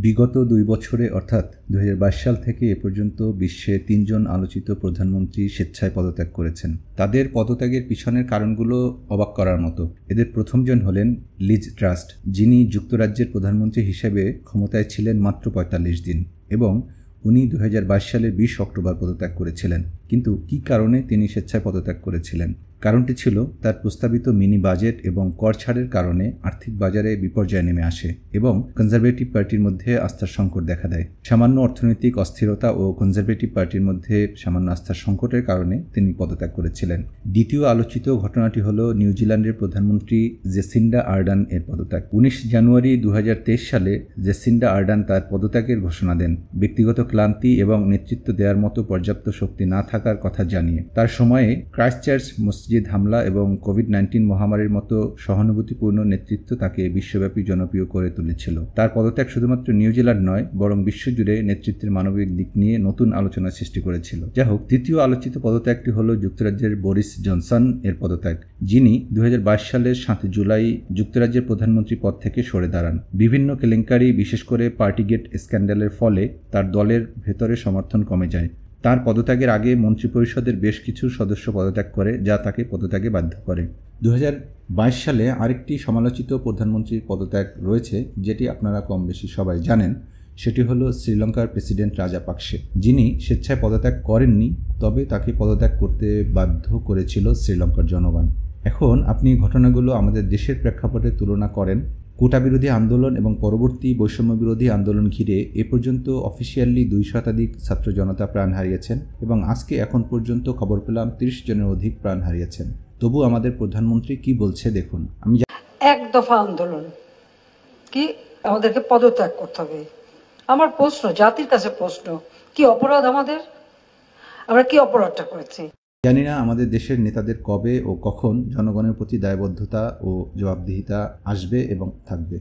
বিগত ২ বছরে অর্থাৎ ২০২২ সাল থেকে এ পর্যন্ত বিশ্বে ৩ জন আলোচিত প্রধানমন্ত্রী স্বেচ্ছায় পদত্যাগ করেছেন। তাদের পদত্যাগের পিছনের কারণগুলো অবাক করার মতো। এদের প্রথমজন হলেন লিজ ট্রাস্ট, যিনি যুক্তরাজ্যের প্রধানমন্ত্রী হিসেবে ক্ষমতায় ছিলেন মাত্র ৪৫ দিন এবং উনি ২০২২ সালের ২০ অক্টোবর পদত্যাগ করেছিলেন। কিন্তু কী কারণে তিনি স্বেচ্ছায় পদত্যাগ করেছিলেন? কারণটি ছিল তার প্রস্তাবিত মিনি বাজেট এবং কর ছাড়ের কারণে আর্থিক বাজারে বিপর্যয় নেমে আসে এবং কনজারভেটিভ পার্টির মধ্যে আস্থার সংকট দেখা দেয়। সামান্য অর্থনৈতিক অস্থিরতা ও কনজারভেটিভ পার্টির মধ্যে সামান্য আস্থার সংকটের কারণে তিনি পদত্যাগ করেছিলেন। দ্বিতীয় আলোচিত ঘটনাটি হল নিউজিল্যান্ডের প্রধানমন্ত্রী জেসিন্ডা আর্ডান এর পদত্যাগ। ১৯ জানুয়ারি ২০২৩ সালে জেসিন্ডা আর্ডান তার পদত্যাগের ঘোষণা দেন, ব্যক্তিগত ক্লান্তি এবং নেতৃত্ব দেওয়ার মতো পর্যাপ্ত শক্তি না থাকার কথা জানিয়ে। তার সময়ে ক্রাইস্টচার্চ মসজিদ হামলা এবং কোভিড-19 মহামারীর মতো সহানুভূতিপূর্ণ নেতৃত্ব তাকে বিশ্বব্যাপী জনপ্রিয় করে তুলেছিল। তার পদত্যাগ শুধুমাত্র নিউজিল্যান্ড নয়, বরং বিশ্বজুড়ে নেতৃত্বের মানবিক দিক নিয়ে নতুন আলোচনা সৃষ্টি করেছিল। যাই হোক, তৃতীয় আলোচিত পদত্যাগটি হল যুক্তরাজ্যের বরিস জনসন এর পদত্যাগ, যিনি ২০২২ সালের ৭ জুলাই যুক্তরাজ্যের প্রধানমন্ত্রী পদ থেকে সরে দাঁড়ান। বিভিন্ন কেলেঙ্কারি, বিশেষ করে পার্টিগেট স্ক্যান্ডালের ফলে তার দলের ভেতরে সমর্থন কমে যায়। তার পদত্যাগের আগে মন্ত্রিপরিষদের বেশ কিছু সদস্য পদত্যাগ করে, যা তাকে পদত্যাগে বাধ্য করে। ২০২২ সালে আরেকটি সমালোচিত প্রধানমন্ত্রীর পদত্যাগ রয়েছে, যেটি আপনারা কম বেশি সবাই জানেন। সেটি হলো শ্রীলঙ্কার প্রেসিডেন্ট রাজাপাকসে, যিনি স্বেচ্ছায় পদত্যাগ করেননি, তবে তাকে পদত্যাগ করতে বাধ্য করেছিল শ্রীলঙ্কার জনগণ। এখন আপনি ঘটনাগুলো আমাদের দেশের প্রেক্ষাপটে তুলনা করেন। কোটা বিরোধী আন্দোলন এবং পরবর্তী বৈষম্য বিরোধী আন্দোলন ঘিরে এ পর্যন্ত অফিসিয়ালি ২০০ শতাধিক ছাত্র জনতা প্রাণ হারিয়েছেন এবং আজকে এখন পর্যন্ত খবর পেলাম ৩০ জনের অধিক প্রাণ হারিয়েছেন। তবু আমাদের প্রধানমন্ত্রী কি বলছে দেখুন। এক দফা আন্দোলন কি আমাদেরকে পদত্যাগ করতে হবে। আমার প্রশ্ন, জাতির কাছে প্রশ্ন, কি অপরাধ আমাদের? আমরা কি অপরাধটা করেছি? জানি না আমাদের দেশের নেতাদের কবে ও কখন জনগণের প্রতি দায়বদ্ধতা ও জবাবদিহিতা আসবে এবং থাকবে।